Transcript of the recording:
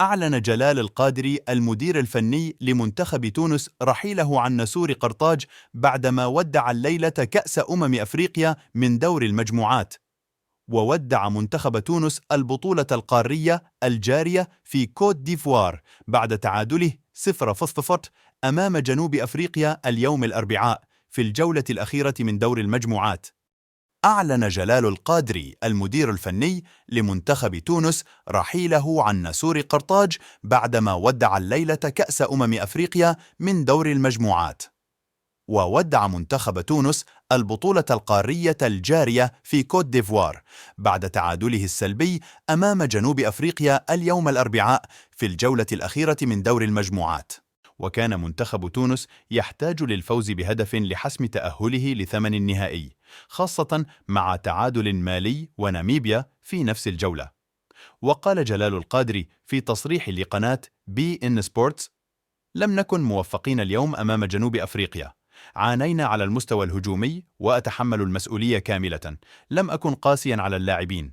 أعلن جلال القادري المدير الفني لمنتخب تونس رحيله عن نسور قرطاج بعدما ودع الليلة كأس أفريقيا من دور المجموعات. وودع منتخب تونس البطولة القارية الجارية في كوت ديفوار بعد تعادله 0-0 أمام جنوب أفريقيا اليوم الأربعاء في الجولة الأخيرة من دور المجموعات. أعلن جلال القادري المدير الفني لمنتخب تونس رحيله عن نسور قرطاج بعدما ودع الليلة كأس أفريقيا من دور المجموعات. وودع منتخب تونس البطولة القارية الجارية في كوت ديفوار بعد تعادله السلبي أمام جنوب أفريقيا اليوم الأربعاء في الجولة الأخيرة من دور المجموعات. وكان منتخب تونس يحتاج للفوز بهدف لحسم تأهله لثمن النهائي، خاصة مع تعادل مالي وناميبيا في نفس الجولة. وقال جلال القادري في تصريح لقناة بي إن سبورتس: لم نكن موفقين اليوم أمام جنوب أفريقيا، عانينا على المستوى الهجومي وأتحمل المسؤولية كاملة، لم أكن قاسيا على اللاعبين،